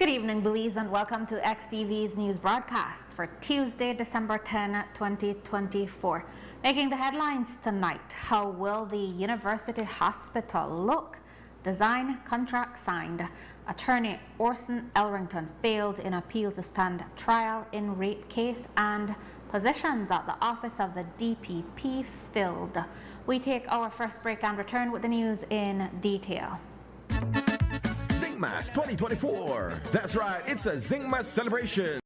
Good evening, Belize, and welcome to XTV's news broadcast for Tuesday, December 10, 2024. Making the headlines tonight, how will the university hospital look? Design contract signed. Attorney Orson Elrington failed in appeal to stand trial in rape case, and positions at the office of the DPP filled. We take our first break and return with the news in detail. Zingmas 2024. That's right, it's a Zingmas celebration.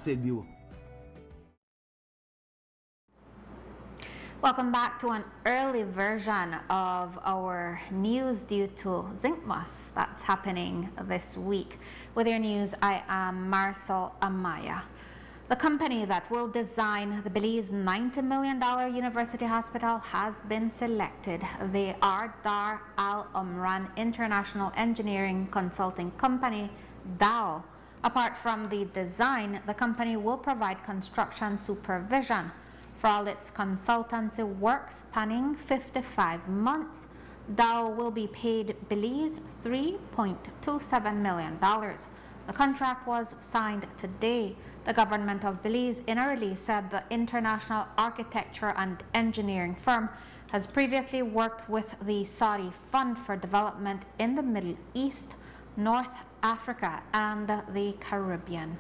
view. Welcome back to an early version of our news due to zinc muss that's happening this week. With your news, I am Marisol Amaya. The company that will design the Belize $90 million university hospital has been selected. They are Dar Al Omran International Engineering Consulting Company, DAO. Apart from the design, the company will provide construction supervision for all its consultancy work spanning 55 months. Dow will be paid Belize $3.27 million. The contract was signed today. The government of Belize, in a release, said the international architecture and engineering firm has previously worked with the Saudi Fund for Development in the Middle East, North Africa, and the Caribbean.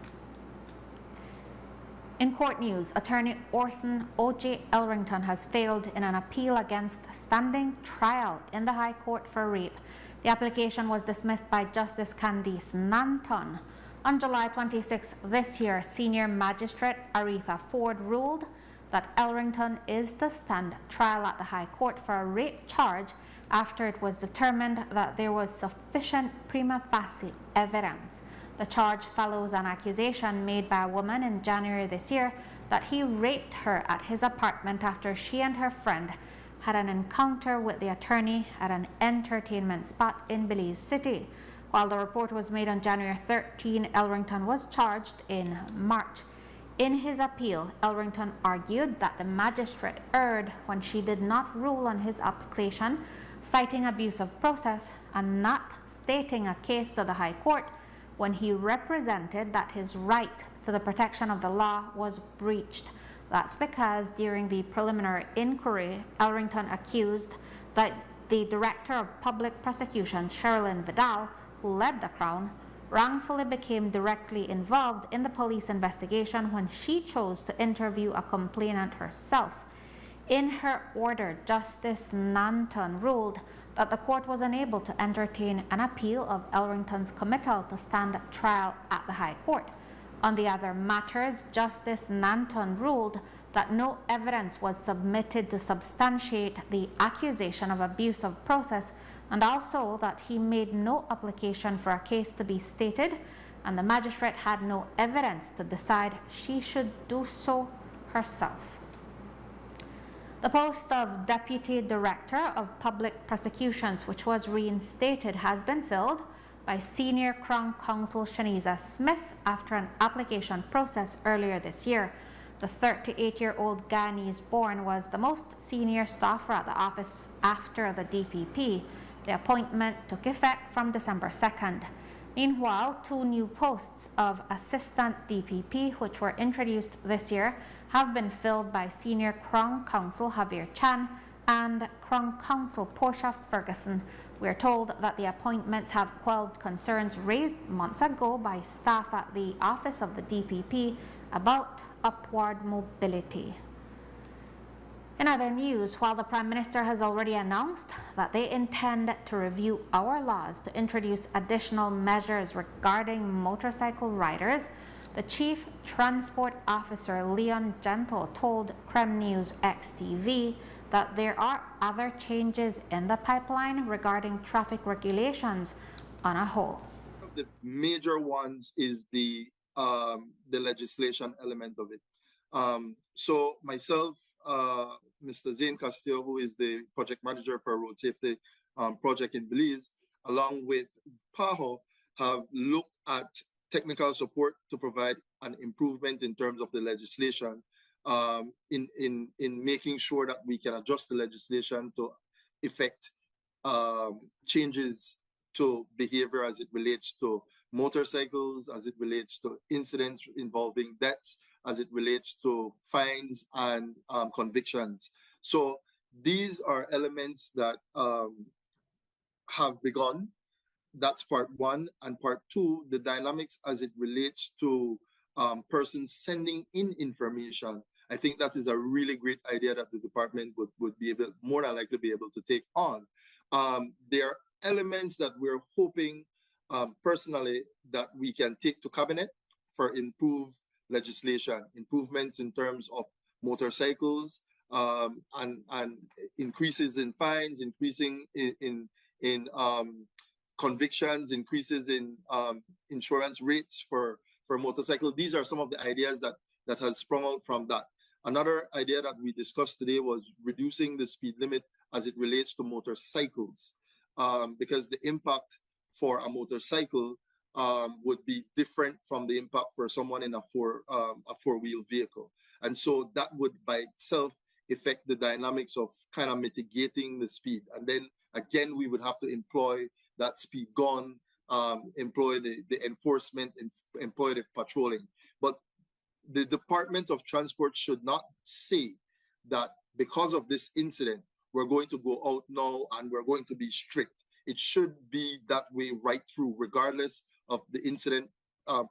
In court news, attorney Orson O.J. Elrington has failed in an appeal against standing trial in the High Court for rape. The application was dismissed by Justice Candice Nanton. On July 26 this year, Senior Magistrate Aretha Ford ruled that Elrington is to stand trial at the High Court for a rape charge after it was determined that there was sufficient prima facie evidence. The charge follows an accusation made by a woman in January this year that he raped her at his apartment after she and her friend had an encounter with the attorney at an entertainment spot in Belize City. While the report was made on January 13, Elrington was charged in March. In his appeal, Elrington argued that the magistrate erred when she did not rule on his application, citing abuse of process and not stating a case to the High Court when he represented that his right to the protection of the law was breached. That's because during the preliminary inquiry, Elrington accused that the Director of Public Prosecutions, Sherilyn Vidal, who led the Crown, wrongfully became directly involved in the police investigation when she chose to interview a complainant herself. In her order, Justice Nanton ruled that the court was unable to entertain an appeal of Elrington's committal to stand trial at the High Court. On the other matters, Justice Nanton ruled that no evidence was submitted to substantiate the accusation of abuse of process, and also that he made no application for a case to be stated, and the magistrate had no evidence to decide she should do so herself. The post of Deputy Director of Public Prosecutions, which was reinstated, has been filled by Senior Crown Counsel Shaniza Smith after an application process earlier this year. The 38-year-old Guyanese-born was the most senior staffer at the office after the DPP. The appointment took effect from December 2nd. Meanwhile, two new posts of Assistant DPP, which were introduced this year, have been filled by Senior Crown Counsel Javier Chan and Crown Counsel Portia Ferguson. We are told that the appointments have quelled concerns raised months ago by staff at the office of the DPP about upward mobility. In other news, while the Prime Minister has already announced that they intend to review our laws to introduce additional measures regarding motorcycle riders, the Chief Transport Officer Leon Gentle told Creme News XTV that there are other changes in the pipeline regarding traffic regulations on a whole. The major ones is the legislation element of it. So myself, Mr. Zane Castillo, who is the project manager for road safety project in Belize, along with PAHO, have looked at technical support to provide an improvement in terms of the legislation, in making sure that we can adjust the legislation to effect changes to behavior as it relates to motorcycles, as it relates to incidents involving deaths, as it relates to fines and convictions. So these are elements that have begun. That's part one. And part two, the dynamics as it relates to persons sending in information. I think that is a really great idea that the department would be able, more than likely be able to take on. There are elements that we're hoping personally that we can take to cabinet for improved legislation, improvements in terms of motorcycles, and increases in fines, increasing in convictions, increases in insurance rates for motorcycle. These are some of the ideas that has sprung out from that. Another idea that we discussed today was reducing the speed limit as it relates to motorcycles, because the impact for a motorcycle would be different from the impact for someone in a four-wheel vehicle. And so that would by itself affect the dynamics of kind of mitigating the speed. And then again, we would have to employ that speed gun, employ the enforcement, employ the patrolling. But the Department of Transport should not say that because of this incident, we're going to go out now and we're going to be strict. It should be that way right through, regardless of the incident,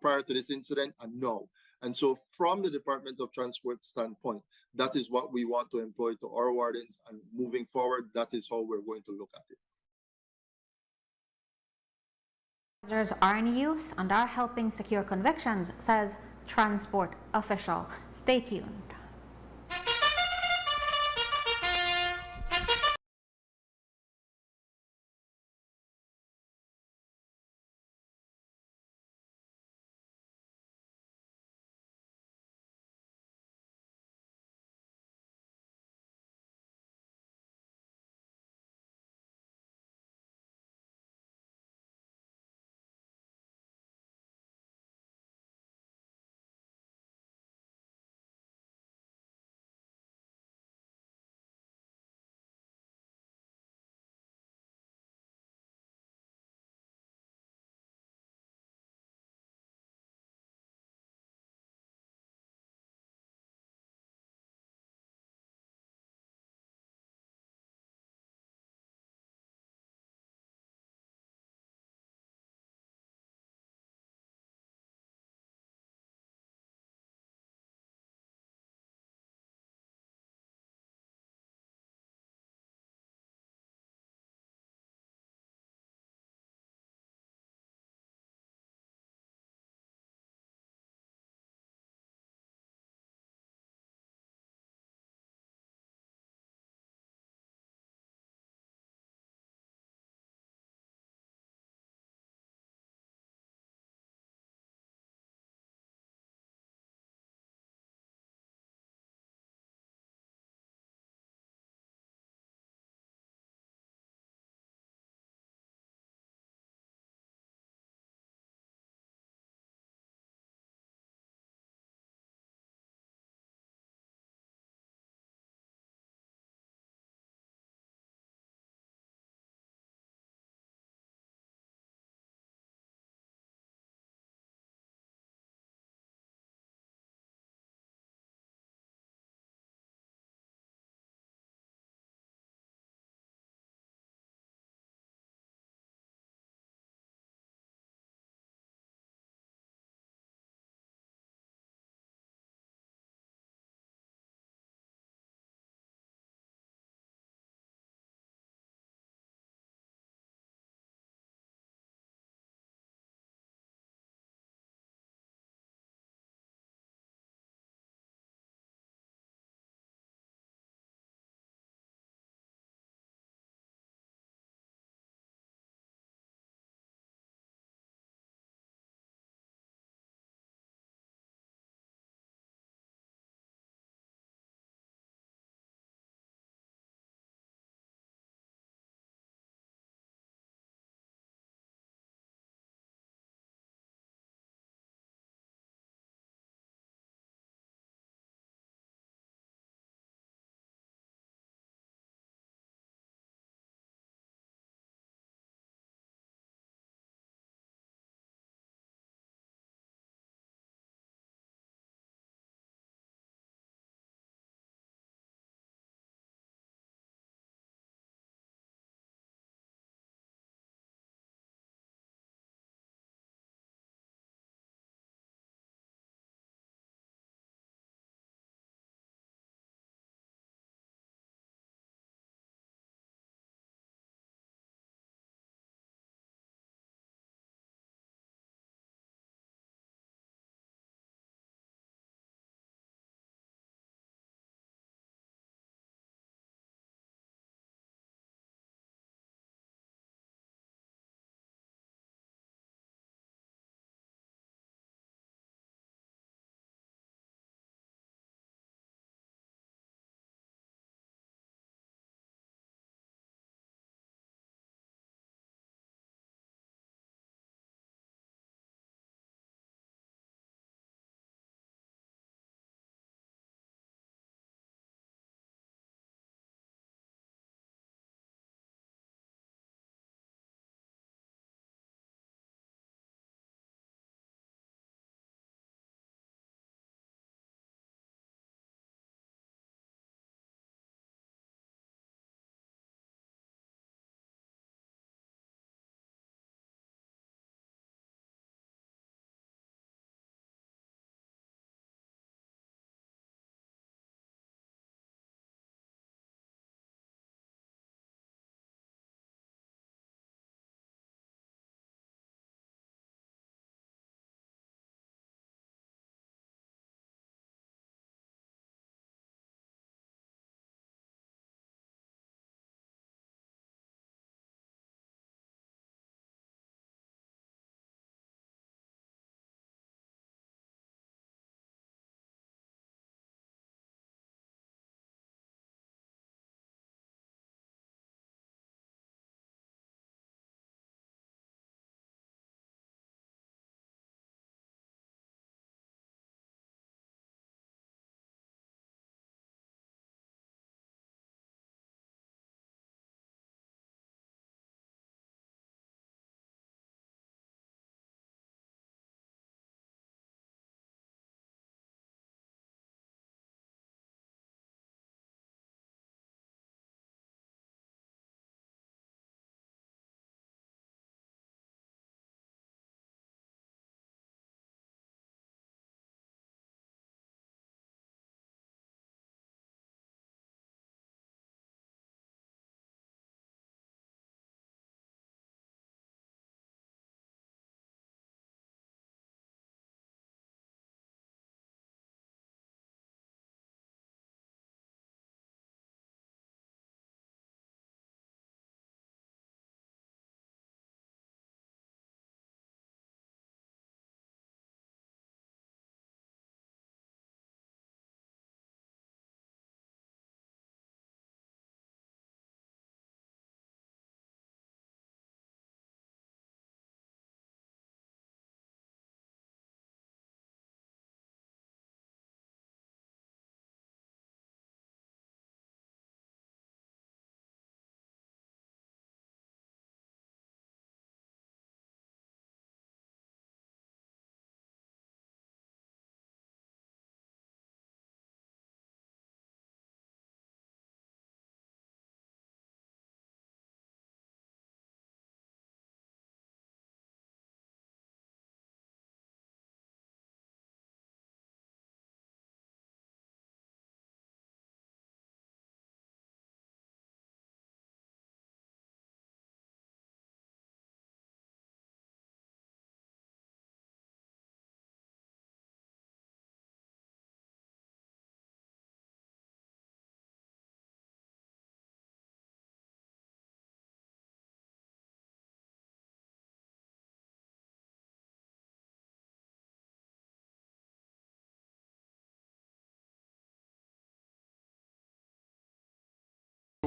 prior to this incident and now. And so from the Department of Transport standpoint, that is what we want to employ to our wardens, and moving forward, that is how we're going to look at it. Officers are in use and are helping secure convictions, says transport official. Stay tuned.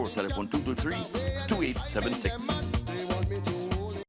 or telephone 223-2876.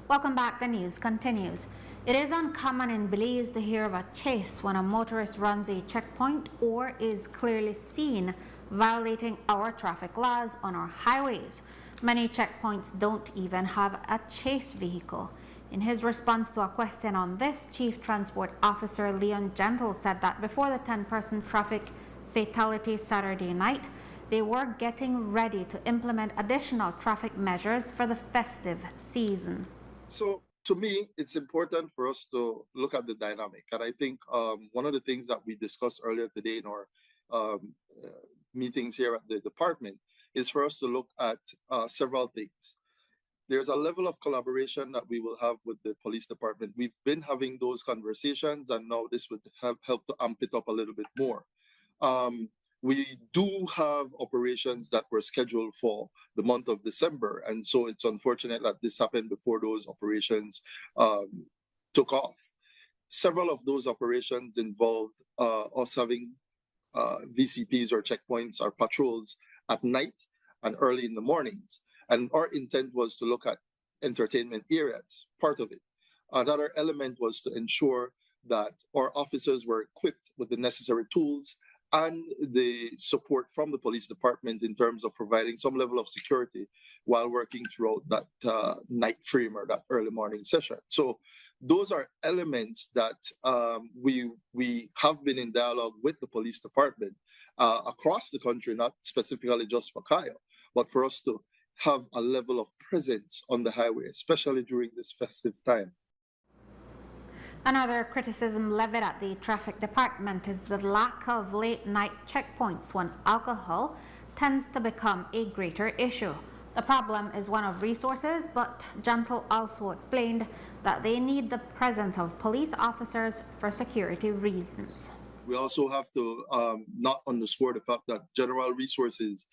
Welcome back. The news continues. It is uncommon in Belize to hear of a chase when a motorist runs a checkpoint or is clearly seen violating our traffic laws on our highways. Many checkpoints don't even have a chase vehicle. In his response to a question on this, Chief Transport Officer Leon Gentle said that before the 10-person traffic fatality Saturday night, they were getting ready to implement additional traffic measures for the festive season. So to me, it's important for us to look at the dynamic. And I think one of the things that we discussed earlier today in our meetings here at the department is for us to look at several things. There's a level of collaboration that we will have with the police department. We've been having those conversations, and now this would have helped to amp it up a little bit more. We do have operations that were scheduled for the month of December, and so it's unfortunate that this happened before those operations took off. Several of those operations involved us having VCPs or checkpoints or patrols at night and early in the mornings. And our intent was to look at entertainment areas, part of it. Another element was to ensure that our officers were equipped with the necessary tools and the support from the police department in terms of providing some level of security while working throughout that night frame or that early morning session. So those are elements that we have been in dialogue with the police department across the country, not specifically just for Kaya, but for us to have a level of presence on the highway, especially during this festive time. Another criticism levied at the traffic department is the lack of late night checkpoints when alcohol tends to become a greater issue. The problem is one of resources, but Gentle also explained that they need the presence of police officers for security reasons. We also have to not underscore the fact that general resources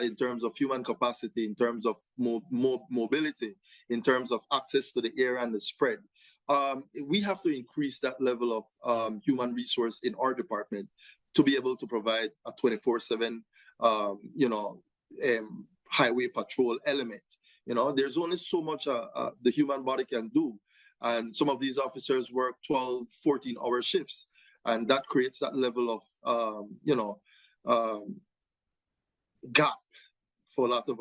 in terms of human capacity, in terms of mobility, in terms of access to the area and the spread, we have to increase that level of human resource in our department to be able to provide a 24/7, highway patrol element. There's only so much the human body can do. And some of these officers work 12, 14-hour shifts. And that creates that level of, gap, for lack of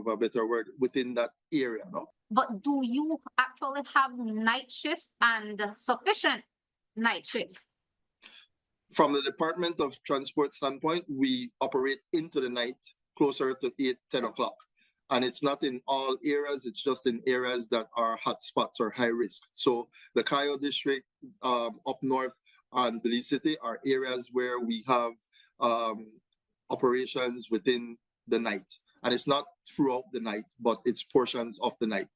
a better word, within that area. No? But do you actually have night shifts and sufficient night shifts? From the Department of Transport standpoint, we operate into the night closer to 8, 10 o'clock. And it's not in all areas, it's just in areas that are hot spots or high risk. So the Cayo district up north and Belize City are areas where we have operations within the night. And it's not throughout the night, but it's portions of the night.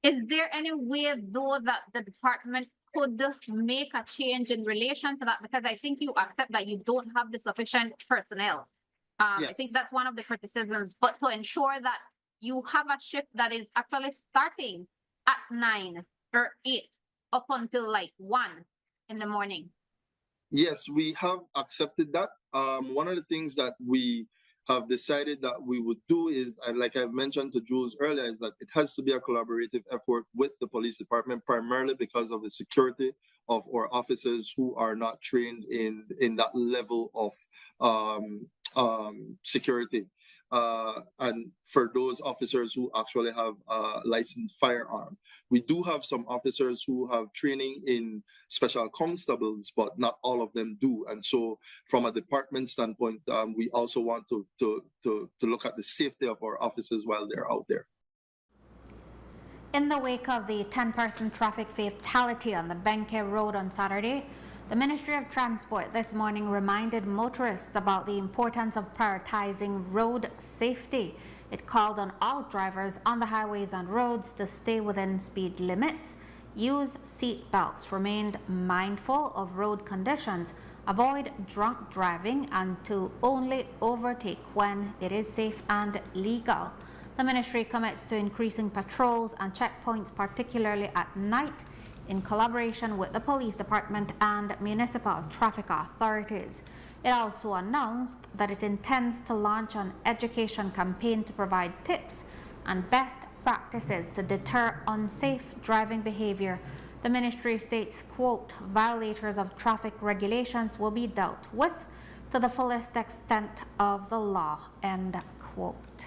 Is there any way, though, that the department could make a change in relation to that? Because I think you accept that you don't have the sufficient personnel. Yes. I think that's one of the criticisms. But to ensure that you have a shift that is actually starting at 9 or 8 up until like 1 in the morning. Yes, we have accepted that. One of the things that we have decided that we would do is, and like I mentioned to Jules earlier, is that it has to be a collaborative effort with the police department, primarily because of the security of our officers who are not trained in that level of security. And for those officers who actually have a licensed firearm. We do have some officers who have training in special constables, but not all of them do. And so from a department standpoint, we also want to look at the safety of our officers while they're out there. In the wake of the 10-person traffic fatality on the Benke Road on Saturday, the Ministry of Transport this morning reminded motorists about the importance of prioritizing road safety. It called on all drivers on the highways and roads to stay within speed limits, use seat belts, remain mindful of road conditions, avoid drunk driving, and to only overtake when it is safe and legal. The ministry commits to increasing patrols and checkpoints, particularly at night, in collaboration with the police department and municipal traffic authorities. It also announced that it intends to launch an education campaign to provide tips and best practices to deter unsafe driving behavior. The ministry states, quote, violators of traffic regulations will be dealt with to the fullest extent of the law, end quote.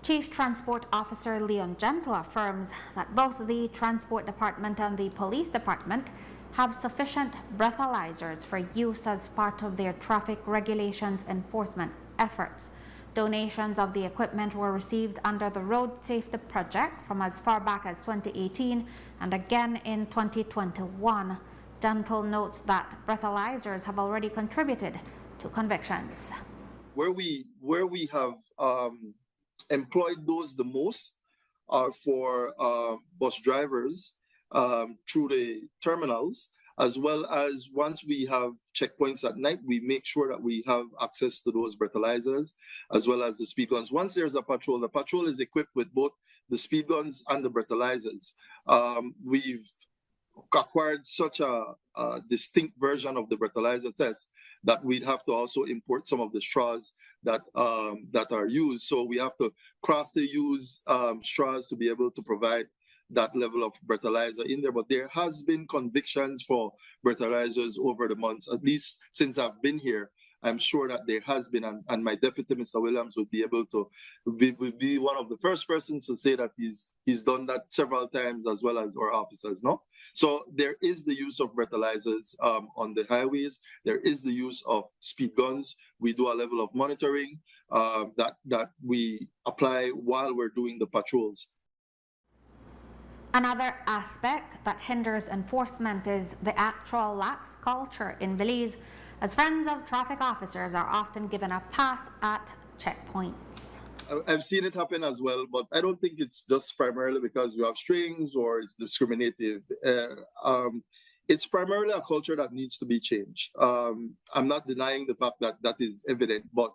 Chief Transport Officer Leon Gentle affirms that both the Transport Department and the Police Department have sufficient breathalyzers for use as part of their traffic regulations enforcement efforts. Donations of the equipment were received under the Road Safety Project from as far back as 2018 and again in 2021. Gentle notes that breathalyzers have already contributed to convictions. Where we have employed those the most are for bus drivers through the terminals, as well as once we have checkpoints at night, we make sure that we have access to those breathalyzers, as well as the speed guns. Once there's a patrol, the patrol is equipped with both the speed guns and the breathalyzers. We've acquired such a distinct version of the breathalyzer test that we'd have to also import some of the straws that are used. So we have to craft to use straws to be able to provide that level of breathalyzer in there. But there has been convictions for breathalyzers over the months, at least since I've been here. I'm sure that there has been, and my deputy, Mr. Williams, would be able to be one of the first persons to say that he's done that several times, as well as our officers, no? So there is the use of breathalyzers on the highways. There is the use of speed guns. We do a level of monitoring that we apply while we're doing the patrols. Another aspect that hinders enforcement is the actual lax culture in Belize, as friends of traffic officers are often given a pass at checkpoints. I've seen it happen as well, but I don't think it's just primarily because you have strings or it's discriminative. It's primarily a culture that needs to be changed. I'm not denying the fact that that is evident, but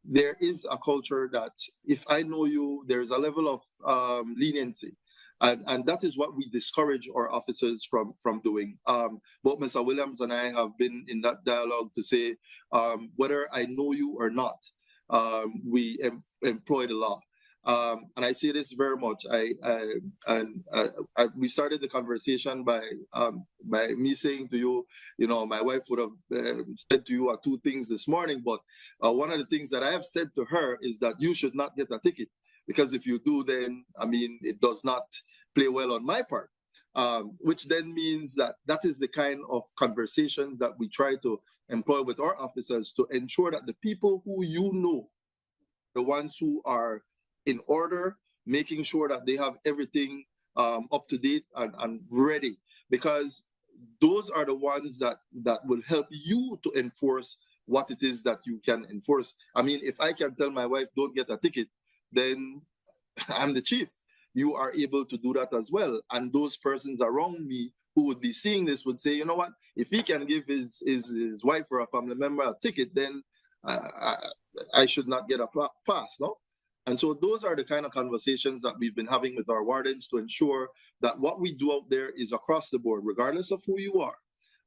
there is a culture that if I know you, there's a level of leniency. And that is what we discourage our officers from doing. Both Mr. Williams and I have been in that dialogue to say, whether I know you or not, we employ the law. And I say this very much. We started the conversation by me saying to you, my wife would have said to you two things this morning, but one of the things that I have said to her is that you should not get a ticket. Because if you do, then, it does not play well on my part, which then means that is the kind of conversation that we try to employ with our officers to ensure that the people who the ones who are in order, making sure that they have everything up to date and ready, because those are the ones that will help you to enforce what it is that you can enforce. If I can tell my wife, don't get a ticket, then I'm the chief. You are able to do that as well. And those persons around me who would be seeing this would say, you know what, if he can give his wife or a family member a ticket, then I should not get a pass, no? And so those are the kind of conversations that we've been having with our wardens to ensure that what we do out there is across the board, regardless of who you are.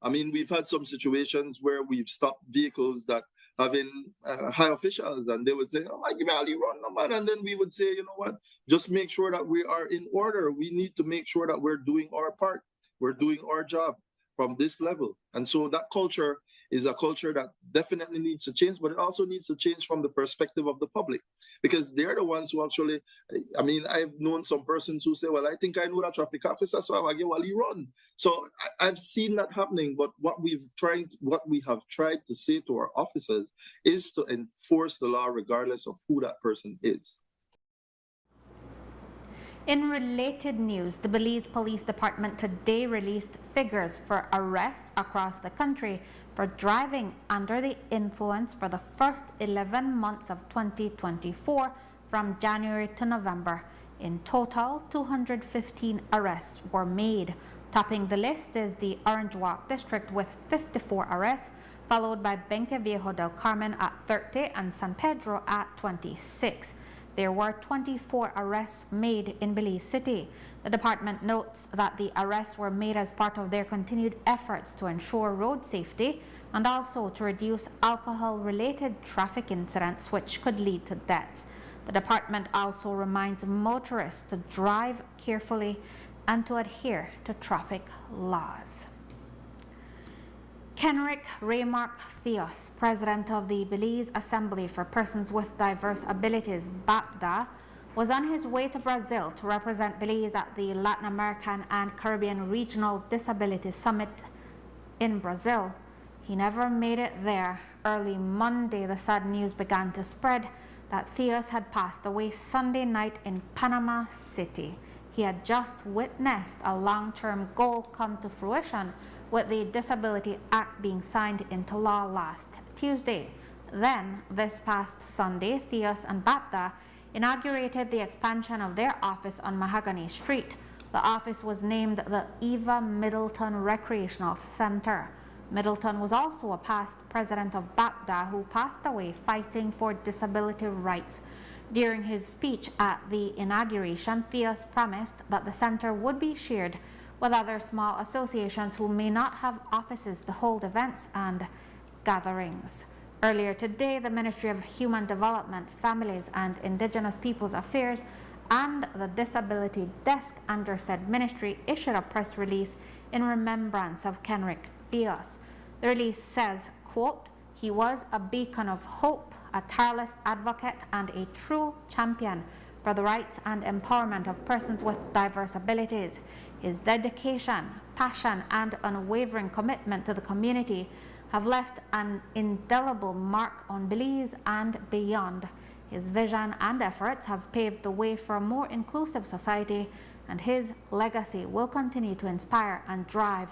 We've had some situations where we've stopped vehicles that having high officials, and they would say, oh, I give me Ali run, no man. And then we would say, you know what, just make sure that we are in order. We need to make sure that we're doing our part. We're doing our job from this level. And so that culture is a culture that definitely needs to change, but it also needs to change from the perspective of the public, because they're the ones who actually, I've known some persons who say, well, I think I know that traffic officer, so I get Wally run. So I've seen that happening, but what we have tried to say to our officers is to enforce the law regardless of who that person is. In related news, the Belize Police Department today released figures for arrests across the country for driving under the influence for the first 11 months of 2024 from January to November. In total, 215 arrests were made. Topping the list is the Orange Walk District with 54 arrests, followed by Benque Viejo del Carmen at 30 and San Pedro at 26. There were 24 arrests made in Belize City. The department notes that the arrests were made as part of their continued efforts to ensure road safety and also to reduce alcohol-related traffic incidents which could lead to deaths. The department also reminds motorists to drive carefully and to adhere to traffic laws. Kenrick Raymark Theos, president of the Belize Assembly for Persons with Diverse Abilities, BAPDA, was on his way to Brazil to represent Belize at the Latin American and Caribbean Regional Disability Summit in Brazil. He never made it there. Early Monday, the sad news began to spread that Theos had passed away Sunday night in Panama City. He had just witnessed a long-term goal come to fruition with the Disability Act being signed into law last Tuesday. Then, this past Sunday, Theos and BAPDA inaugurated the expansion of their office on Mahogany Street. The office was named the Eva Middleton Recreational Center. Middleton was also a past president of BAPDA who passed away fighting for disability rights. During his speech at the inauguration, Theos promised that the center would be shared with other small associations who may not have offices to hold events and gatherings. Earlier today, the Ministry of Human Development, Families and Indigenous Peoples Affairs and the Disability Desk under said ministry issued a press release in remembrance of Kenrick Theos. The release says, quote, "He was a beacon of hope, a tireless advocate and a true champion for the rights and empowerment of persons with diverse abilities. His dedication, passion, and unwavering commitment to the community have left an indelible mark on Belize and beyond. His vision and efforts have paved the way for a more inclusive society, and his legacy will continue to inspire and drive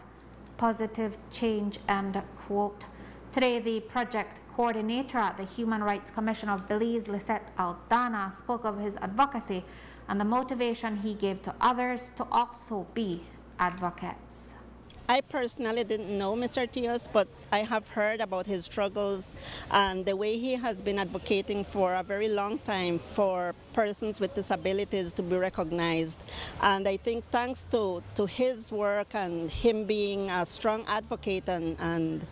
positive change," end quote. Today, the project coordinator at the Human Rights Commission of Belize, Lisette Aldana, spoke of his advocacy and the motivation he gave to others to also be advocates. I personally didn't know Mr. Theos, but I have heard about his struggles and the way he has been advocating for a very long time for persons with disabilities to be recognized. And I think thanks to his work and him being a strong advocate and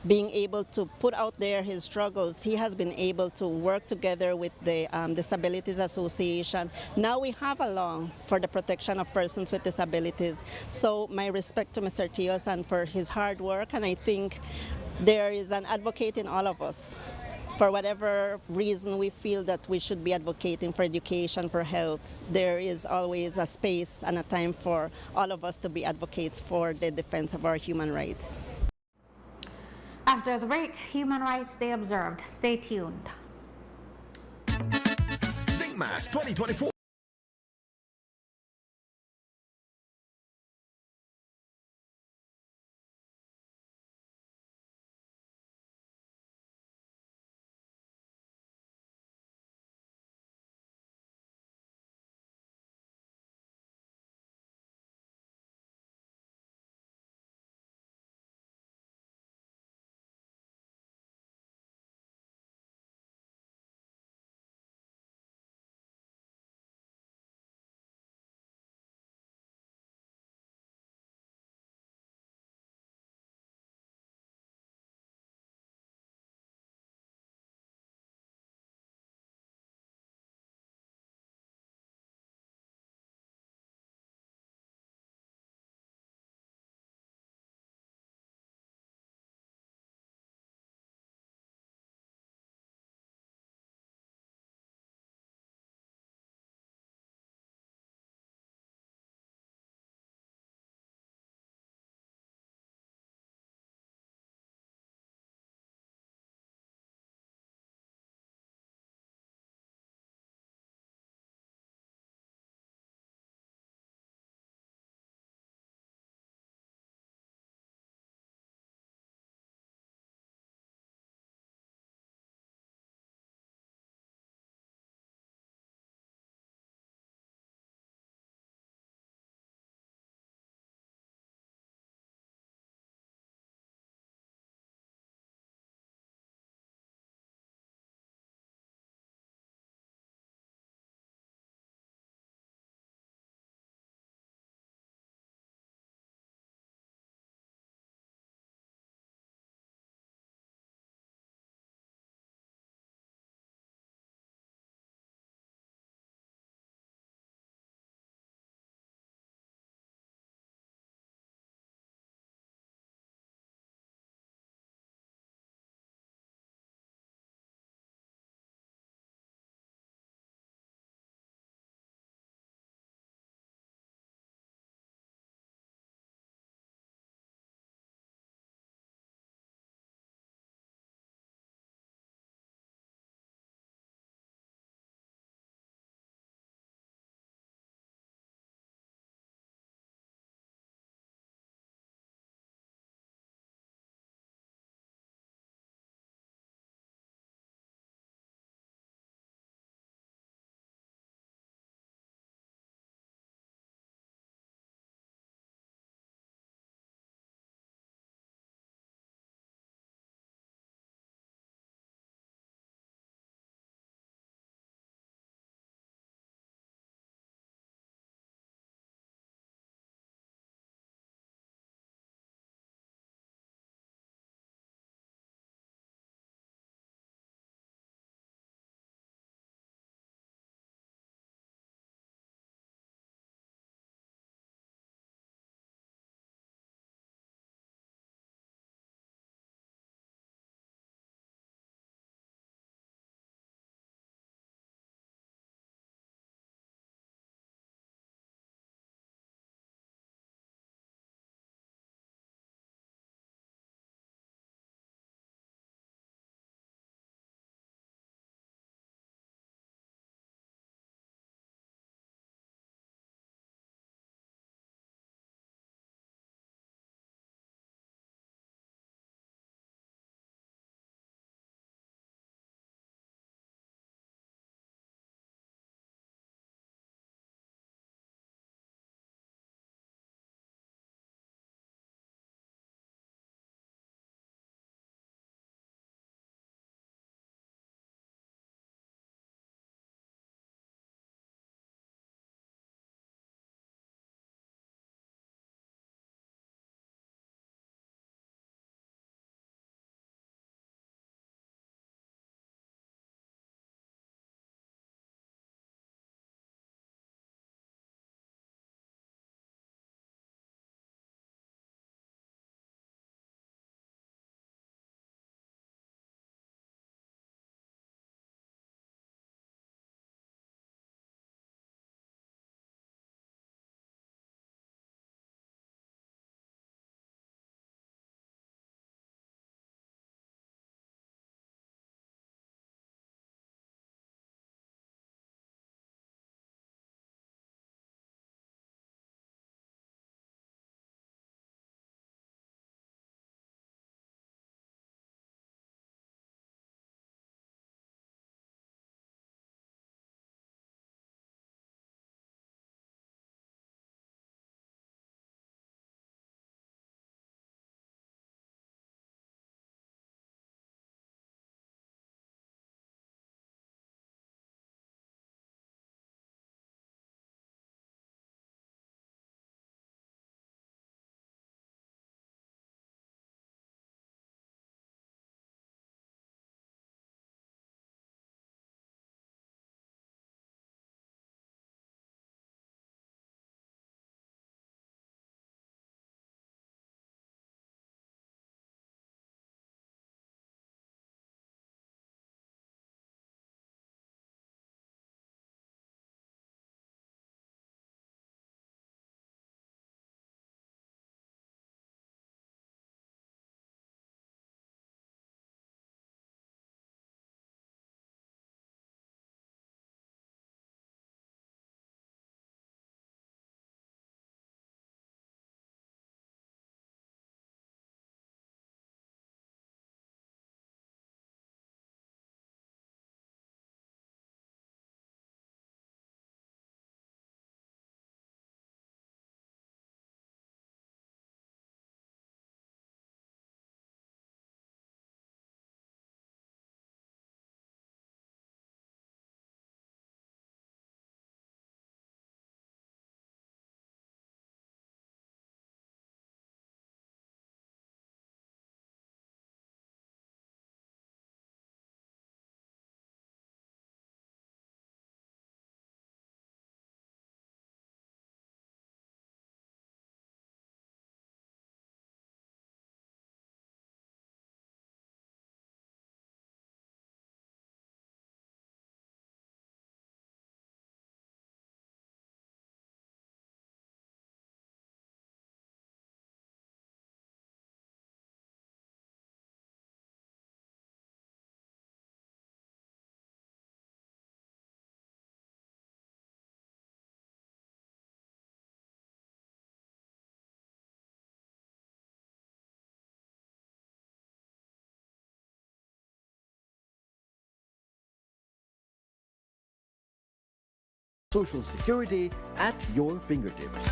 being able to put out there his struggles, he has been able to work together with the Disabilities Association. Now we have a law for the protection of persons with disabilities. So my respect to Mr. Theos and for his hard work, and I think there is an advocate in all of us. For whatever reason we feel that we should be advocating for education, for health, there is always a space and a time for all of us to be advocates for the defense of our human rights. After the break, Human Rights Day observed. Stay tuned. Zingmas 2024. Social Security at your fingertips.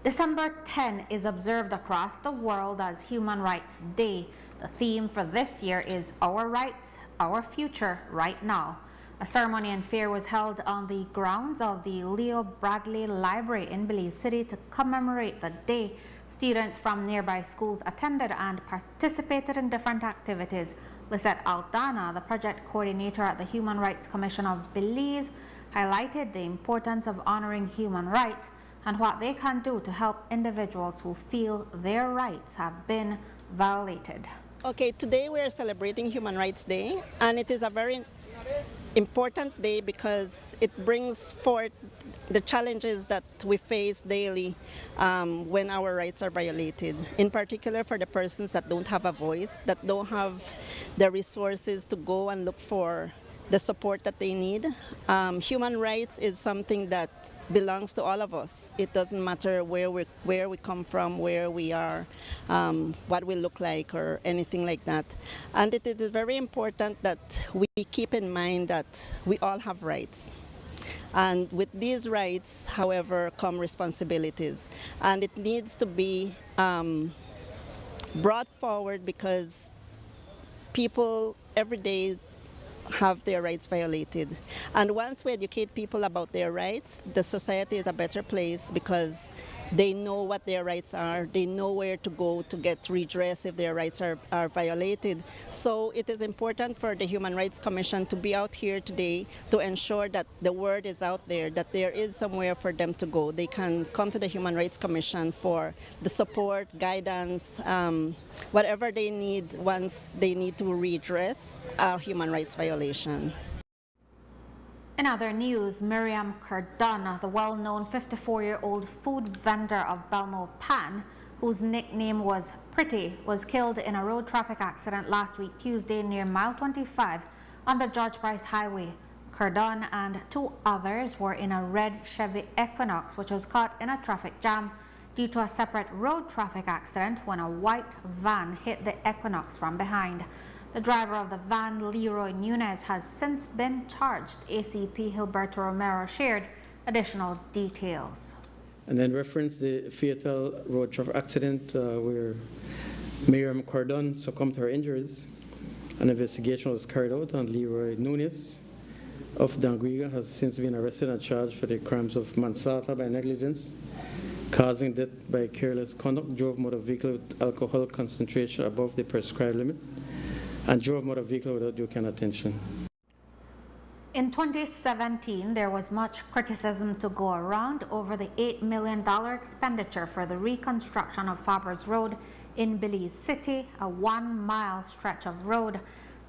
December 10 is observed across the world as Human Rights Day. The theme for this year is Our Rights, Our Future, Right Now. A ceremony and fair was held on the grounds of the Leo Bradley Library in Belize City to commemorate the day. Students from nearby schools attended and participated in different activities. Lisette Aldana, the project coordinator at the Human Rights Commission of Belize, highlighted the importance of honoring human rights and what they can do to help individuals who feel their rights have been violated. Okay, today we are celebrating Human Rights Day, and it is a very important day because it brings forth the challenges that we face daily when our rights are violated. In particular for the persons that don't have a voice, that don't have the resources to go and look for the support that they need. Human rights is something that belongs to all of us. It doesn't matter where we come from, where we are, what we look like, or anything like that. And it is very important that we keep in mind that we all have rights. And with these rights, however, come responsibilities. And it needs to be brought forward because people every day have their rights violated. And once we educate people about their rights, the society is a better place because they know what their rights are, they know where to go to get redress if their rights are violated. So it is important for the Human Rights Commission to be out here today to ensure that the word is out there, that there is somewhere for them to go. They can come to the Human Rights Commission for the support, guidance, whatever they need once they need to redress a human rights violation. In other news, Miriam Cardona, the well-known 54-year-old food vendor of Belmopan, whose nickname was Pretty, was killed in a road traffic accident last week Tuesday near mile 25 on the George Price Highway. Cardona and two others were in a red Chevy Equinox, which was caught in a traffic jam due to a separate road traffic accident when a white van hit the Equinox from behind. The driver of the van, Leroy Nunez, has since been charged. ACP Gilberto Romero shared additional details. And then reference the fatal road traffic accident where Miriam Cardon succumbed to her injuries. An investigation was carried out, and Leroy Nunez of Dangriga has since been arrested and charged for the crimes of manslaughter by negligence, causing death by careless conduct, drove motor vehicle with alcohol concentration above the prescribed limit, and drove motor vehicle without due care and attention. In 2017, there was much criticism to go around over the $8 million expenditure for the reconstruction of Fabers Road in Belize City, a 1-mile stretch of road.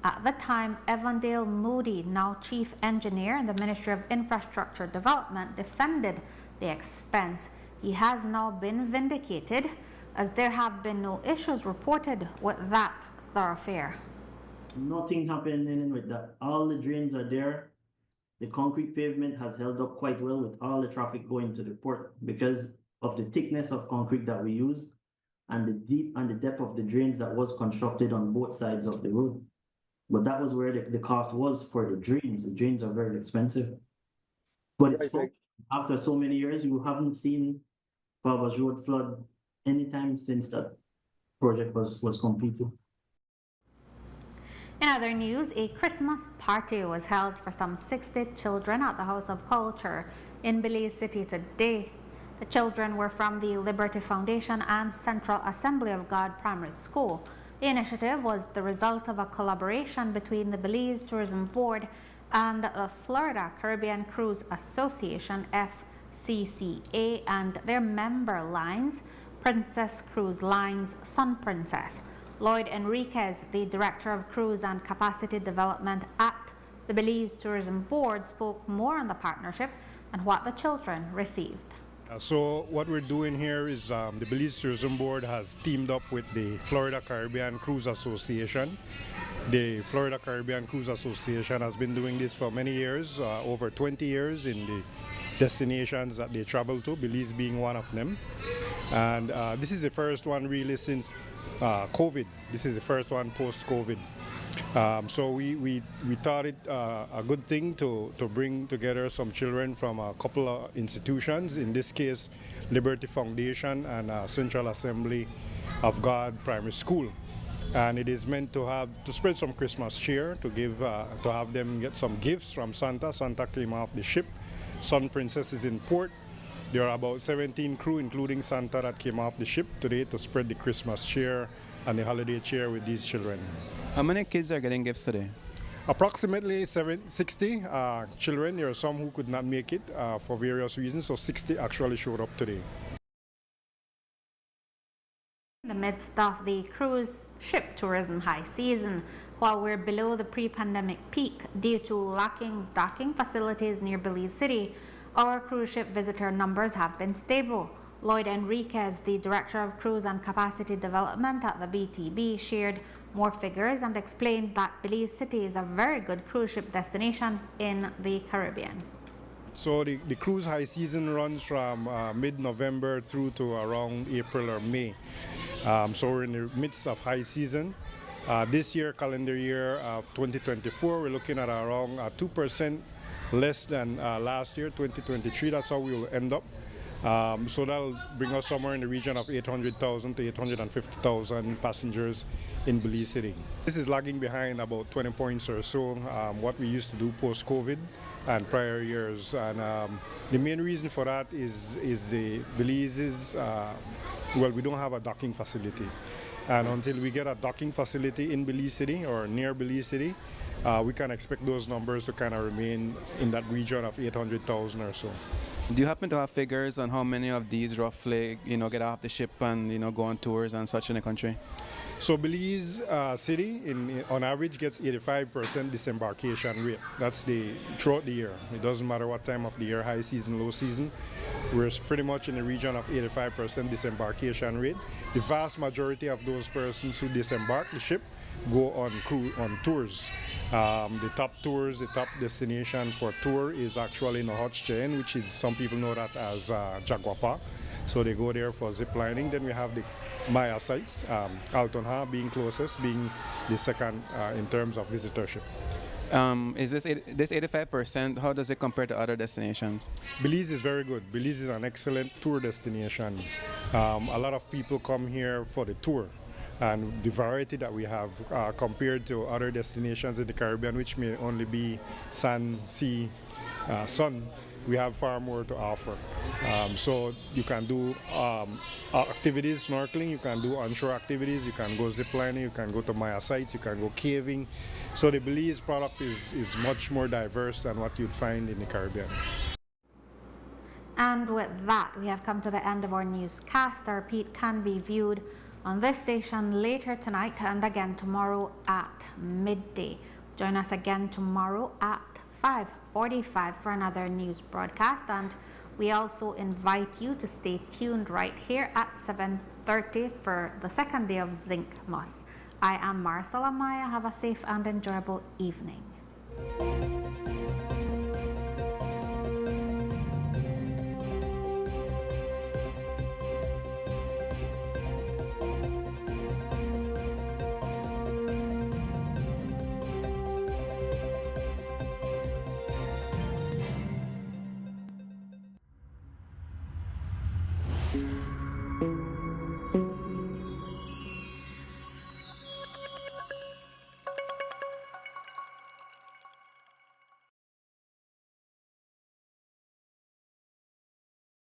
At the time, Evandale Moody, now chief engineer in the Ministry of Infrastructure Development, defended the expense. He has now been vindicated as there have been no issues reported with that thoroughfare. Nothing happening with that. All the drains are there. The concrete pavement has held up quite well with all the traffic going to the port because of the thickness of concrete that we use and the deep and the depth of the drains that was constructed on both sides of the road. But that was where the cost was for the drains. The drains are very expensive. But it's fun. After so many years, you haven't seen Fabers Road flood anytime since that project was completed. In other news, a Christmas party was held for some 60 children at the House of Culture in Belize City today. The children were from the Liberty Foundation and Central Assembly of God Primary School. The initiative was the result of a collaboration between the Belize Tourism Board and the Florida Caribbean Cruise Association, FCCA, and their member lines, Princess Cruise Lines, Sun Princess. Lloyd Enriquez, the Director of Cruise and Capacity Development at the Belize Tourism Board, spoke more on the partnership and what the children received. So what we're doing here is the Belize Tourism Board has teamed up with the Florida Caribbean Cruise Association. The Florida Caribbean Cruise Association has been doing this for many years, over 20 years in the destinations that they travel to, Belize being one of them. And this is the first one really since COVID. This is the first one post-COVID. So we thought it a good thing to bring together some children from a couple of institutions, in this case Liberty Foundation and Central Assembly of God Primary School. And it is meant to spread some Christmas cheer, to have them get some gifts from Santa. Santa came off the ship. Sun Princess is in port. There are about 17 crew, including Santa, that came off the ship today to spread the Christmas cheer and the holiday cheer with these children. How many kids are getting gifts today? Approximately 60 children. There are some who could not make it for various reasons, so 60 actually showed up today. In the midst of the cruise ship tourism high season, while we're below the pre-pandemic peak due to lacking docking facilities near Belize City, our cruise ship visitor numbers have been stable. Lloyd Enriquez, the Director of Cruise and Capacity Development at the BTB, shared more figures and explained that Belize City is a very good cruise ship destination in the Caribbean. So the cruise high season runs from mid-November through to around April or May. So we're in the midst of high season. This year, calendar year 2024, we're looking at around 2% less than last year, 2023. That's how we will end up. So that'll bring us somewhere in the region of 800,000 to 850,000 passengers in Belize City. This is lagging behind about 20 points or so what we used to do post-COVID and prior years. And the main reason for that is the Belize's, well, we don't have a docking facility. And until we get a docking facility in Belize City or near Belize City, we can expect those numbers to kind of remain in that region of 800,000 or so. Do you happen to have figures on how many of these roughly, get off the ship and, go on tours and such in the country? So Belize City, on average, gets 85% disembarkation rate. That's throughout the year. It doesn't matter what time of the year, high season, low season. We're pretty much in the region of 85% disembarkation rate. The vast majority of those persons who disembark the ship go on tours. The top destination for tour is actually Nohochchen, which is, some people know that as Jaguar Park. So they go there for zip lining. Then we have the Amaya sites, Alton Ha being closest, being the second in terms of visitorship. Is this 85%, how does it compare to other destinations? Belize is very good. Belize is an excellent tour destination. A lot of people come here for the tour. And the variety that we have compared to other destinations in the Caribbean, which may only be sand, sea, sun, we have far more to offer. So you can do activities, snorkeling, you can do onshore activities, you can go ziplining, you can go to Maya sites, you can go caving. So the Belize product is much more diverse than what you'd find in the Caribbean. And with that, we have come to the end of our newscast. Our repeat can be viewed on this station later tonight and again tomorrow at midday. Join us again tomorrow at 5:45 for another news broadcast, and we also invite you to stay tuned right here at 7:30 for the second day of Zinc Moss. I am Marisol Amaya. Have a safe and enjoyable evening.